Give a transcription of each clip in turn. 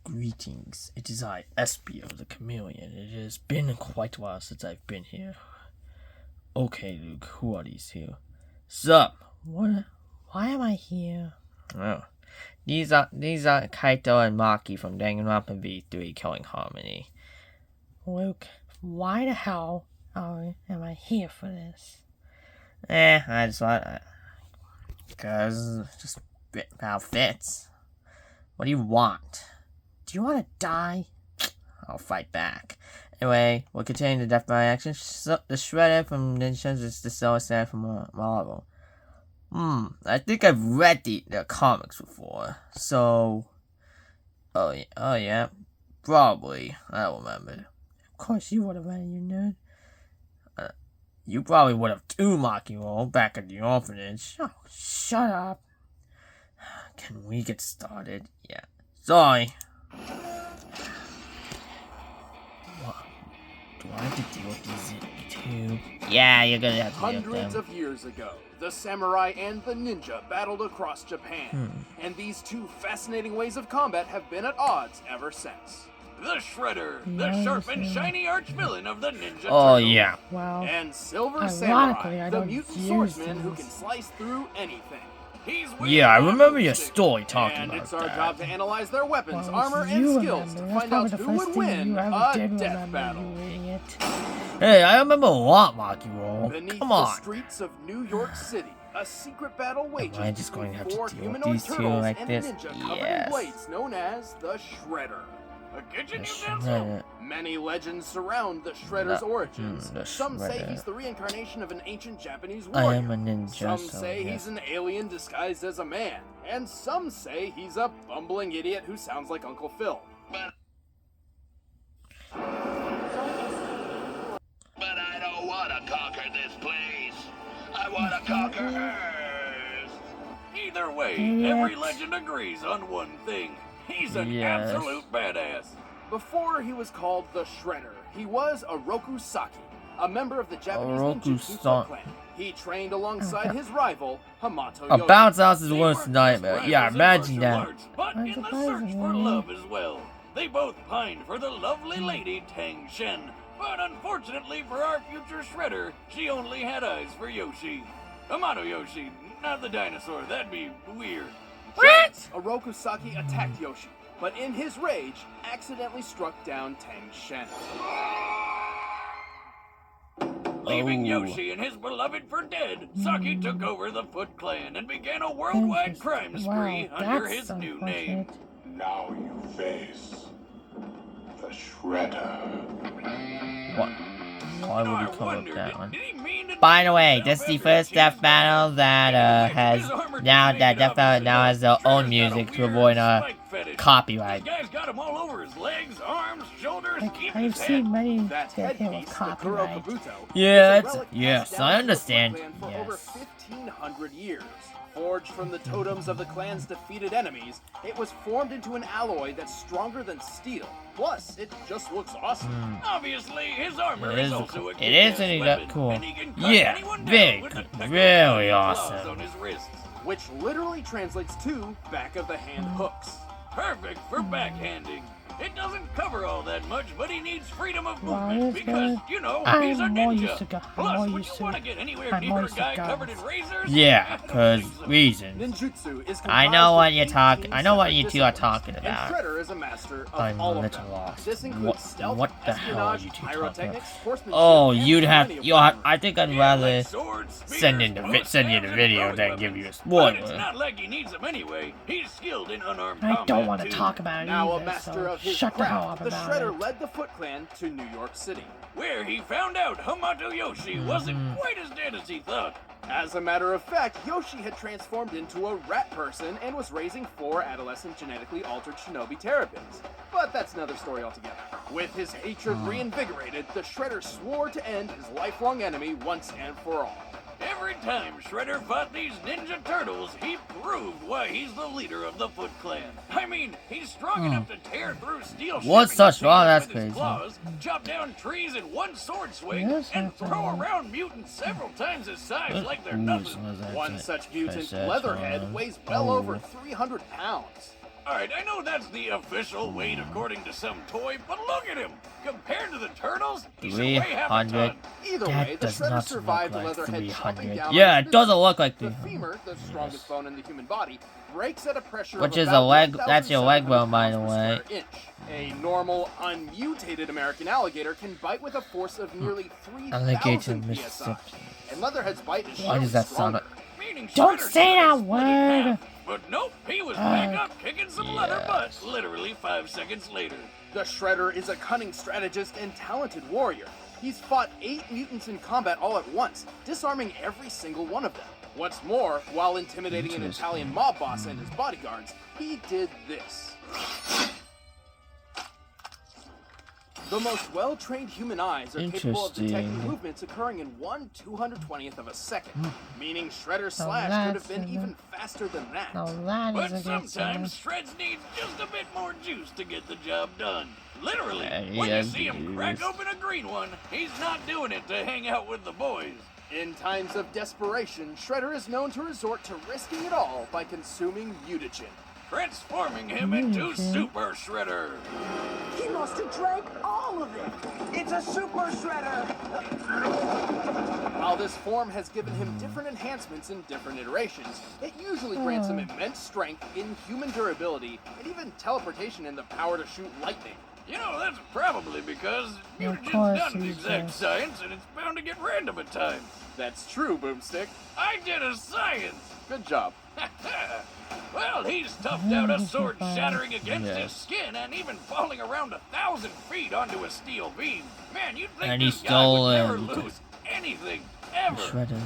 Greetings, it is I, Espio, the chameleon. It has been quite a while since I've been here. Okay, Luke, who are these two? Sup? What? Why am I here? Oh, these are Kaito and Maki from Danganronpa V3 Killing Harmony. Luke, why the hell am I here for this? I just want... Because just how fits. What do you want? Do you want to die? I'll fight back. Anyway, we'll continue the death by action. The Shredder from Ninjas is the Suicide from Marvel. I think I've read the comics before. So... Oh yeah. Probably. I don't remember. Of course you would have read it, you nerd. You probably would have too, Maki back at the orphanage. Oh, shut up. Can we get started? Yeah. Sorry. What? Do I have to deal with these two? Yeah, you're gonna have to deal with them. Hundreds of years ago, the samurai and the ninja battled across Japan. And these two fascinating ways of combat have been at odds ever since. The Shredder, the sharp and shiny arch-villain of the Ninja Turtle. Yeah. Well, and Silver Samurai, the mutant swordsman who can slice through anything. Yeah, I remember your story talking about that. And it's our job to analyze their weapons, well, armor, and skills to find out who would win a death battle. Hey, I remember a lot, Maki. Beneath Come on. the streets of New York City, a secret battle wages Am I just going to have to four deal with humanoid these two turtles like and this? a ninja covered in Yes. blades known as the Shredder. A kitchen Shredder. Many legends surround the Shredder's origins. the Some say Shredder. he's the reincarnation of an ancient Japanese I warrior. am a ninja, Some so say yes. he's an alien disguised as a man. And some say he's a bumbling idiot who sounds like Uncle Phil. But I don't want to conquer this place. I want to conquer hers. Either way, every legend agrees on one thing. He's an Yes. absolute badass. Before he was called the Shredder, he was Oroku Saki, a member of the Japanese ninjutsu Foot Clan. He trained alongside his rival, Hamato A Yoshi. bounce house is They worst weren't nightmare. just Yeah, rivals in imagine martial that. arts, but in the search for love as well. They both pined for the lovely lady Tang Shen. But unfortunately for our future Shredder, she only had eyes for Yoshi. Hamato Yoshi, not the dinosaur, that'd be weird. What? Oroku Saki attacked Yoshi, but in his rage, accidentally struck down Tang Shen. Leaving Yoshi and his beloved for dead, Saki took over the Foot Clan and began a worldwide crime spree under his new name. Now you face the Shredder. What? Why would I you come up wonder, that one? did he mean to By do the way, himself this is the after first achieving death battle that has now that death battle now has their own music to avoid copyright. This guy's got him all over his legs, arms, shoulders, even I've his seen head. many That that hit with headpiece, the Kuro copyright. Kabuto, Yeah, is a it's, relic yes, passed down I to the understand. Foot Clan for over Yes. 1,500 years. Forged from the totems of the clan's defeated enemies, it was formed into an alloy that's stronger than steel. Plus, it just looks awesome. Obviously, his armor It is is also a it is kick-ass really weapon, cool. and he can cut Yeah, anyone down very with cool, the technical really gloves awesome. on his wrists, which literally translates to back of the hand hooks. Perfect for backhanding. It doesn't cover all that much, but he needs freedom of Wow, movement that's because, good. you know, I'm he's a more ninja. used to Plus, more would used you to- want to get anywhere I'm more near a used to guy guns. covered in razors? Yeah, Don't cause think so. reasons. Ninjutsu is I know comprised what of you're talking. 18 I know what separate you two are disciplines, talking and about. Shredder is a master of I'm all a of little them. lost. This includes What? stealth, What the hell are espionage, you two talking about? pyrotechnics, horsemanship, Oh, and you'd have. plenty of You. armor. I think I'd Yeah, rather like swords, spears, send you the bows, send you the stabs, and video throwing than give you a weapons. But it's spoiler. not like he needs them anyway. He's skilled in unarmed I combat don't want to too. talk about it Now a either, master so of his shut the hell craft, up the about Shredder it. led the Foot Clan to New York City, where he found out Hamato Yoshi wasn't quite as dead as he thought. As a matter of fact, Yoshi had transformed into a rat person and was raising 4 adolescent genetically altered shinobi terrapins. But that's another story altogether. With his hatred reinvigorated, the Shredder swore to end his lifelong enemy once and for all. Every time Shredder fought these Ninja Turtles, he proved why he's the leader of the Foot Clan. I mean, he's strong enough to tear through steel What's shipping so containers strong? That's with his crazy. claws, chop down trees in one sword swing, Yes, and that's throw right. around mutants several times his size What? like they're Ooh, nothing. so that's One it. such mutant, That's Leatherhead, one. weighs well Oh. over 300 pounds. Alright, I know that's the official weight according to some toy, but look at him! Compared to the turtles, he should weigh half a 300. ton. Either way, That the does Shredder not survived look like Leatherhead chomping 300. down Yeah, on it his doesn't look like The 300. femur, the strongest bone in the human body, breaks at a pressure Which of is a about leg. That's your leg 1,700 bone, by the pounds way. per square inch. A normal, unmutated American alligator can bite with a force of nearly Alligator 3,000 psi. Mississippi. And Leatherhead's bite is Why surely does that sound stronger. Meaning Don't Shredder say should have that split in word. half. But nope, he was back up kicking some leather butt literally 5 seconds later. The Shredder is a cunning strategist and talented warrior. He's fought 8 mutants in combat all at once, disarming every single one of them. What's more, while intimidating an Italian mob boss and his bodyguards, he did this. The most well-trained human eyes are capable of detecting Interesting. movements occurring in 1/220th of a second, meaning Shredder's So slash could have been that's- even faster than that. Now that But is a good sometimes sign. Shreds needs just a bit more juice to get the job done. Literally, Yeah, when he you has see him juice. crack open a green one, he's not doing it to hang out with the boys. In times of desperation, Shredder is known to resort to risking it all by consuming mutagen, transforming him into Super Shredder. He must have drank all of it. It's a super shredder. While this form has given him different enhancements in different iterations, it usually grants him immense strength, inhuman durability, and even teleportation and the power to shoot lightning. You know, that's probably because mutagen's course not an he exact does. science, and it's bound to get random at times. That's true, Boomstick. I did a science. Good job. Well, he's toughed out a sword shattering against his skin and even falling around 1,000 feet onto a steel beam. Man, you'd think And he this guy would never stole lose anything, ever. Shredder.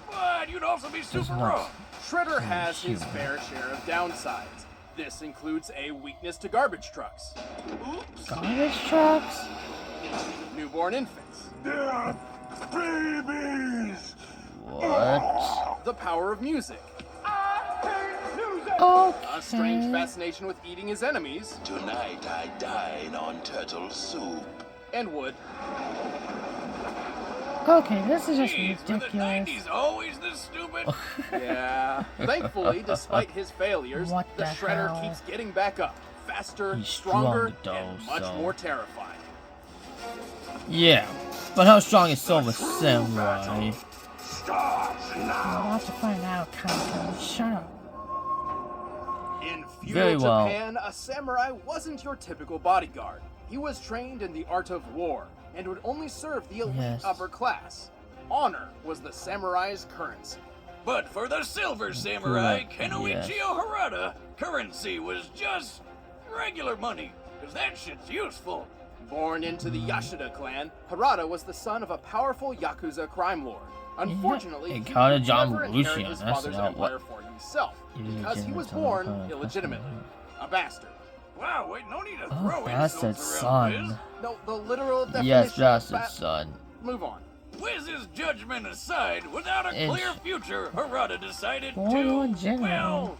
But you'd also be super not wrong. Shredder has his human. fair share of downsides. This includes a weakness to garbage trucks, Garbage trucks? newborn infants, Babies! What? the power of music, Okay. a strange fascination with eating his enemies, Tonight I dine on turtle soup. and wood. Okay, this is just Jeez, were the ridiculous. 90s always this stupid? Yeah. Thankfully, despite his failures, What the the Shredder hell? keeps getting back up. Faster, He's stronger, strong, and though, much so- more terrifying. Yeah, but how strong is Silver Samurai? Starts I'm now! about to find out, Kanto. Shut up. In feudal Very well. Japan, a samurai wasn't your typical bodyguard. He was trained in the art of war and would only serve the elite Yes. upper class. Honor was the samurai's currency. But for the silver samurai, Correct, Kenoichiro yes. Harada, currency was just regular money, because that shit's useful. Born into the Yashida clan, Harada was the son of a powerful Yakuza crime lord. Unfortunately, and he kinda could John never inherit Belushi on his that, father's so what- empire for himself, because he was Illegitimate born son. illegitimately. A bastard. Wow, wait, no need to Oh, throw bastard insults around, Wiz. son. No, the literal definition Yes, of bastard son. Move on. Wiz's judgment aside, without a Inch. clear future, Harada decided Born to, illegitimate.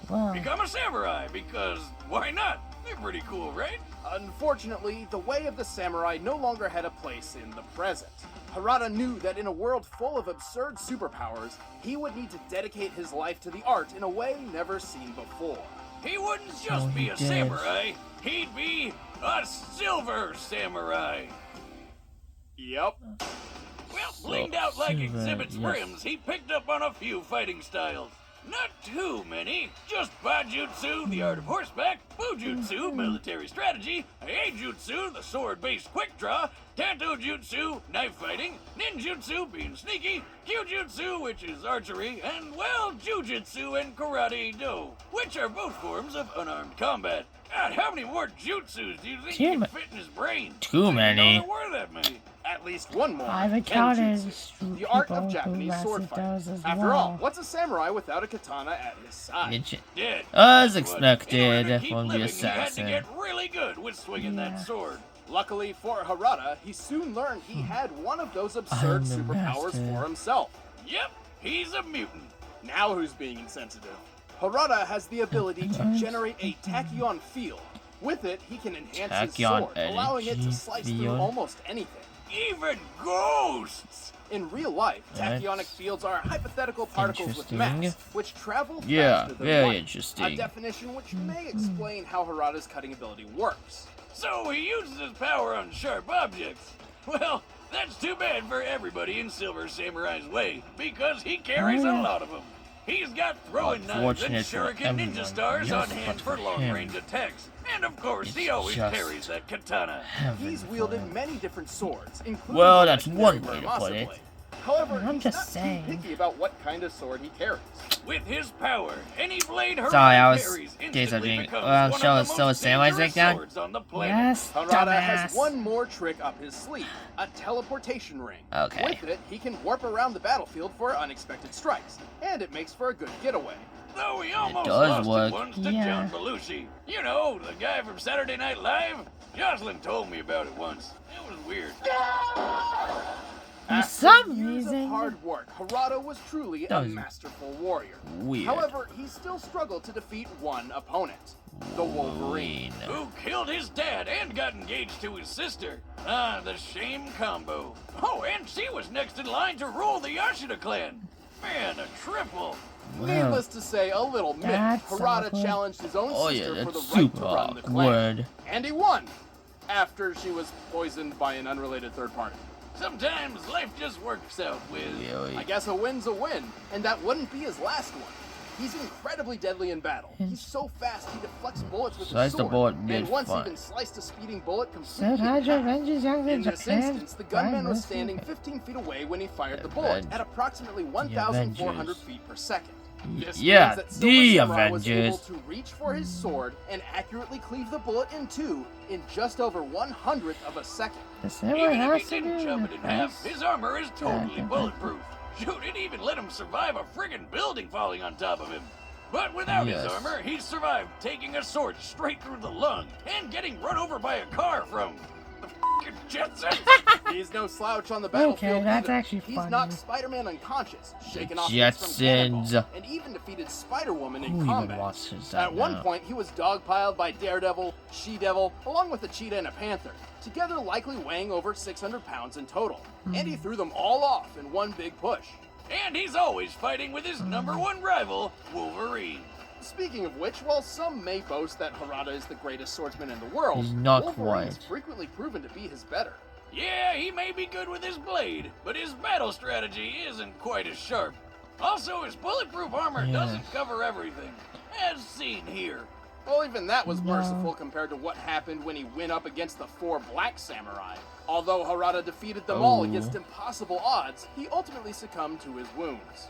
Wow. become a samurai, because why not? They're pretty cool, right? Unfortunately, the way of the samurai no longer had a place in the present. Harada knew that in a world full of absurd superpowers, he would need to dedicate his life to the art in a way never seen before. He wouldn't just Oh, be he a did. samurai, he'd be a silver samurai. Yep. Well, blinged out like silver, Exhibit's yes. rims, he picked up on a few fighting styles. Not too many. Just Bajutsu, the art of horseback, Bujutsu, military strategy, Eijutsu, the sword-based quick draw, Tanto Jutsu, knife fighting, Ninjutsu, being sneaky, Kyujutsu, which is archery, and, well, Jujutsu and Karate-Do, which are both forms of unarmed combat. God, how many more jutsus do you think Too you ma- can fit in his brain? Too I didn't know many. there were that many. At least one more. I've encountered Genjutsu, the art people of who Japanese master sword fighting. those as After all, well. what's a samurai without a katana at his side? Ninja. Dead. As That's what- in order expected to keep from the living, assassin. He had to get really good with swinging Yeah. that sword. Luckily for Harada, he soon learned he had one of those absurd I'm the superpowers master. for himself. Yep, he's a mutant. Now who's being insensitive? Harada has the ability to generate a tachyon field. With it, he can enhance his Tachyon sword, allowing it to energy slice through field. almost anything, even ghosts. In real life, tachyonic fields are hypothetical particles with mass, which travel faster than very light. interesting. A definition which may explain how Harada's cutting ability works. So he uses his power on sharp objects. Well, that's too bad for everybody in Silver Samurai's way, because he carries a lot of them. He's got throwing knives and shuriken ninja stars on hand for long-range attacks. And of course, he always carries that katana. He's wielded many different swords, including that's one way to put it. However, I'm he's just not saying. too picky about what kind of sword he carries. With his power, any blade Sorry, I was carries doing instantly something. becomes one of the most Samurai's like dangerous that? swords on the planet. Yes, Harada has dumbass. one more trick up his sleeve, a teleportation ring. Okay. With it, he can warp around the battlefield for unexpected strikes, and it makes for a good getaway. Though he almost does lost work. it once to Yeah. John Belushi. You know, the guy from Saturday Night Live? Jocelyn told me about it once. It was weird. For After some years reason. of hard work, Harada was truly a That was masterful warrior. weird. However, he still struggled to defeat one opponent, the Wolverine, who killed his dad and got engaged to his sister. Ah, the shame combo. Oh, and she was next in line to rule the Yashida clan. Man, a triple. Needless to say, a little myth. That's Harada awkward. challenged his own Oh yeah, sister for that's the right super to run the clan. awkward. And he won, after she was poisoned by an unrelated third party. Sometimes life just works out with, Really? I guess a win's a win, and that wouldn't be his last one. He's incredibly deadly in battle. He's so fast he deflects bullets with Slice his the sword, bullet and mid once front. even sliced a speeding bullet completely Said in Hydra half. Avengers Young In Ninja this and instance, the gunman was Prime standing Minister. 15 feet away when he fired the bullet at approximately 1,400 Avengers. feet per second. This Yeah, means that Silver the Samurai was able Avengers. to reach for his sword and accurately cleave the bullet in two in just over 1/100th of a second. The Samurai Even if has he to didn't do chop in it the in half, face. his armor is totally Yeah. bulletproof. Shoot, it even let him survive a friggin' building falling on top of him. But without his Yes. armor, he survived taking a sword straight through the lung and getting run over by a car from the f***ing Jetsons. He's no slouch on the battlefield. Okay, that's either. actually He's funny. knocked Spider-Man unconscious, shaken off hits from cannonballs, Jetsons. and even defeated Spider-Woman Who in even combat. watches that At one now? point, he was dogpiled by Daredevil, She-Devil, along with a cheetah and a panther, together likely weighing over 600 pounds in total. And he threw them all off in one big push. And he's always fighting with his number one rival, Wolverine. Speaking of which, while some may boast that Harada is the greatest swordsman in the world, He's not Wolverine is quite. frequently proven to be his better. Yeah, he may be good with his blade, but his battle strategy isn't quite as sharp. Also, his bulletproof armor doesn't cover everything, as seen here. Well, even that was merciful compared to what happened when he went up against the 4 Black Samurai. Although Harada defeated them all against impossible odds, he ultimately succumbed to his wounds.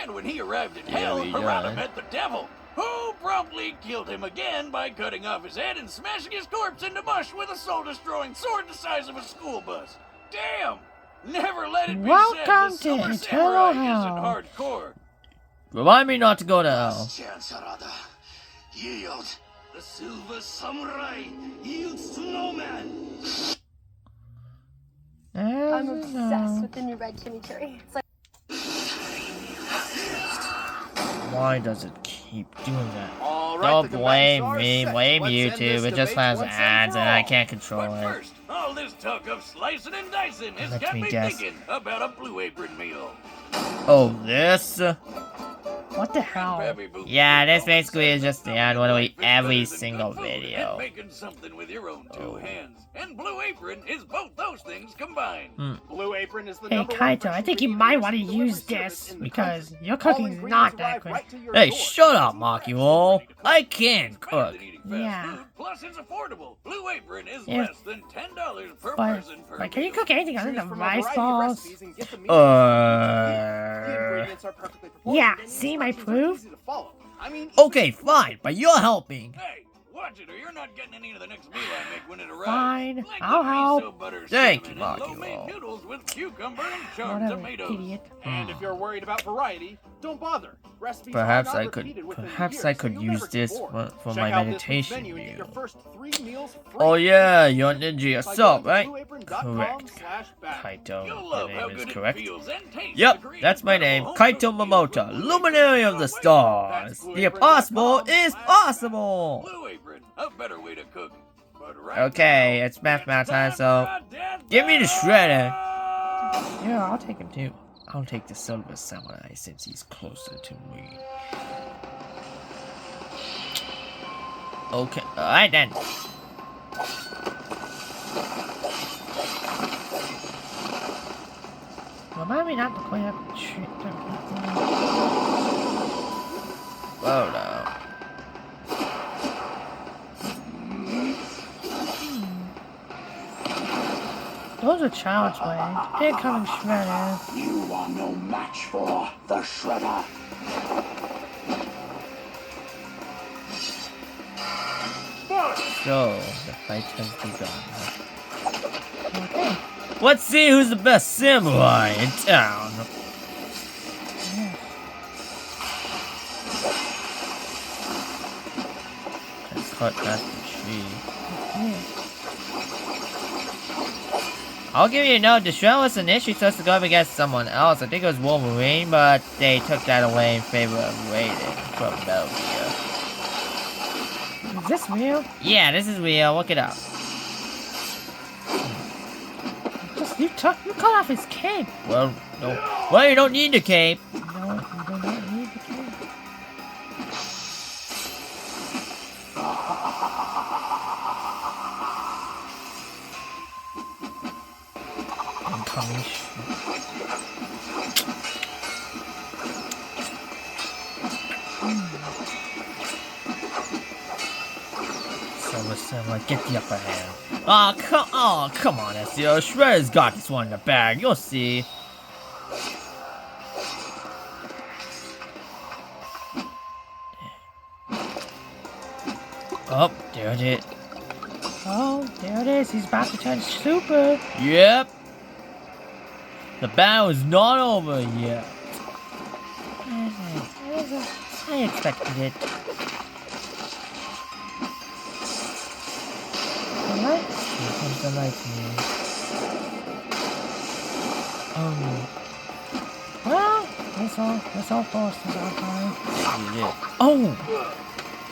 And when he arrived in hell, he Harada died. met the devil, who promptly killed him again by cutting off his head and smashing his corpse into mush with a soul-destroying sword the size of a school bus. Damn! Never let it be Welcome said the to Silver Eternal Samurai Hell. isn't hardcore. Remind me not to go to hell. Chance, Harada. Yield. The Silver Samurai yields to no man. I'm obsessed with the new red chimichurri. It's like Why does it keep doing that? All right, Don't the blame combatants are me, set. blame Let's end YouTube. this It just debate has once and ads for and I all. can't control But it. first, all this talk of slicing and dicing has Let got me me guess. thinking about a Blue Apron meal. Oh, this? What the hell? Yeah, this basically is just the ad one we every single video. And making something with your own two hands. And Blue Apron is both those things combined. Blue Apron is the Hey number one Kaito, fresh I think you ingredient might want to delivery use service this in the because country. your All cooking's ingredients not that arrive good. right to your Hey, door. shut up, It's Maki fresh, Wall. ready to cook. I can It's better cook. than eating fast Yeah. food, plus it's affordable. Blue Apron is Yeah. less than $10 per But, person per can you meal. cook anything other Choose than from a rice variety of balls? recipes and get the meal The Uh. ingredients are perfectly proportioned Yeah, and see my instructions are proof? easy to follow. I mean, Okay, fine, but you're helping. Hey, watch it or you're not getting any of the next meal I make when it arrives. Fine, Like I'll the help. miso butter Thank cinnamon you, and Maki lo-mein Wall. noodles with cucumber and charred Whatever, tomatoes. idiot. And if you're worried about variety, don't bother. Recipes Perhaps are not I could- repeated within the perhaps year, I so could you'll use never get this bored. for Check my out this week's meditation menu and get your meal. first 3 meals free. Oh yeah, you're ninja By yourself, going right? to blueapron.com/battle. Kaito, You'll your love how name good is it correct. feels and tastes Yep, to create that's my name, incredible Kaito home-cooked meals Momota, with Blue luminary Apron. of the That's stars. The impossible is blueapron.com/battle. possible. Blue Apron, a better way to cook. Okay, it's math time, so give me the shredder. Yeah, I'll take him too. I'll take the Silver Samurai since he's closer to me. Okay, alright then. Remind me not to clean up the shit. Whoa, no. Those are child's ways. Here comes Shredder. You are no match for the Shredder. So, the fight has begun. Okay. Let's see who's the best samurai in town. Cut past the tree. I'll give you a note. The Shredder was initially supposed to go up against someone else. I think it was Wolverine, but they took that away in favor of Raiden from Metal Gear. Is this real? Yeah, this is real. Look it up. You cut off his cape. Well, no. Well, you don't need the cape. No, you do not need the cape. Incoming. Samurai, get the upper hand. Oh, come on, Espio. Shredder's got this one in the bag. You'll see. Oh, there it is. Oh, there it is. He's about to turn super. Yep. The battle is not over yet. I expected it. What? Here comes the lightning. Oh. Well, this all force is on fire. Oh!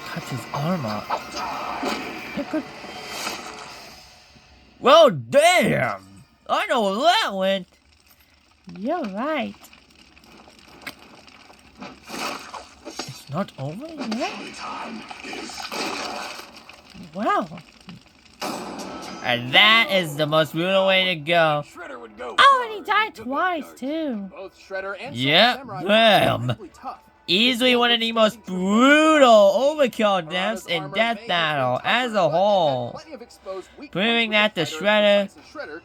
Cut his arm off. It could. Well, damn! I know where that went. You're right. It's not over yet? Well. And that is the most brutal way to go. Shredder would go Oh, and he died twice, too. Both Shredder and Yep, Silver Samurai bam. were incredibly tough. Easily one of the most brutal overkill deaths in Death Battle as a whole. Proving that the Shredder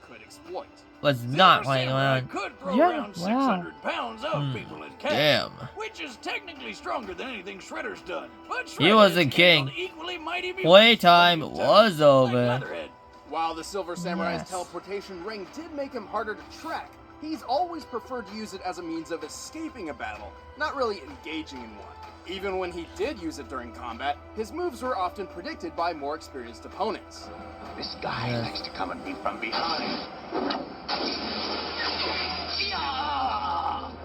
could exploit. was not playing around. Could throw Yeah, around wow. 600 pounds of people in cash, Damn. which is technically stronger than anything Shredder's done. But He was a Shredder king. handled equally mighty Playtime beasts was like over. Leatherhead. While the Silver Samurai's Yes. teleportation ring did make him harder to track, he's always preferred to use it as a means of escaping a battle, not really engaging in one. Even when he did use it during combat, his moves were often predicted by more experienced opponents. This guy likes to come at me from behind.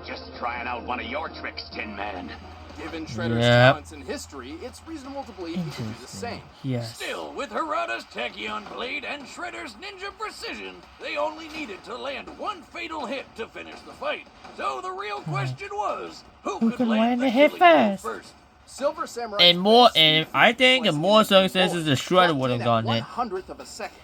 Just trying out one of your tricks, Tin Man. Given Shredder's Yep. talents in history, it's reasonable to believe he could do the same. Yes. Still, with Harada's Tachyon blade and Shredder's ninja precision, they only needed to land one fatal hit to finish the fight. So the real question was, who could land the hit killing blow first? Silver Samurai. And more, and I think in more circumstances, the Shredder would have gone in. 1/100th of a second.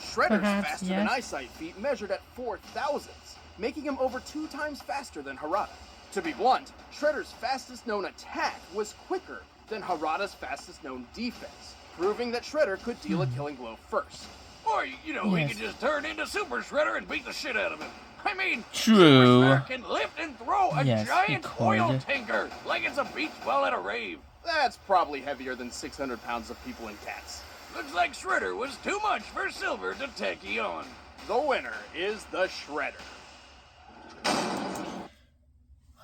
Shredder's Perhaps, faster than yes. eyesight feet measured at 4,000ths, making him over 2 times faster than Harada. To be blunt, Shredder's fastest known attack was quicker than Harada's fastest known defense, proving that Shredder could deal a killing blow first. Or, you know, he Yes. could just turn into Super Shredder and beat the shit out of him. I mean, True. Super Shredder can lift and throw a Yes, he giant could. oil tanker like it's a beach ball at a rave. That's probably heavier than 600 pounds of people and cats. Looks like Shredder was too much for Silver to take on. The winner is the Shredder.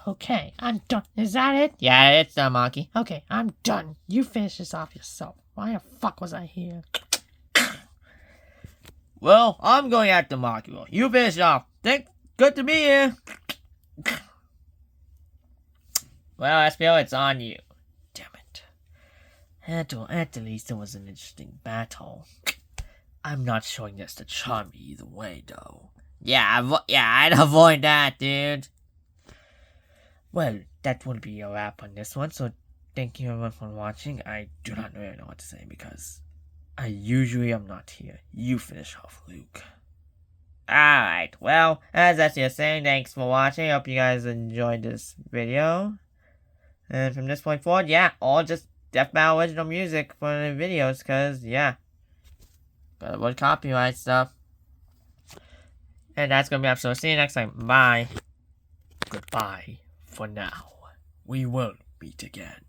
Okay, I'm done. Is that it? Yeah, it's done, Monkey. Okay, I'm done. You finish this off yourself. Why the fuck was I here? Well, I'm going after Monkey. You finish off. Good to be here. Well, Espio, it's on you. Damn it. At least it was an interesting battle. I'm not showing this to charm me either way, though. Yeah, I'd avoid that, dude. Well, that will be a wrap on this one, so thank you everyone for watching. I do not really know what to say because I usually am not here. You finish off, Luke. Alright, well, as I was saying, thanks for watching. I hope you guys enjoyed this video. And from this point forward, yeah, all just death metal original music for the videos, because, yeah, gotta avoid copyright stuff. And that's gonna be it, so see you next time. Bye. Goodbye for now. We will meet again.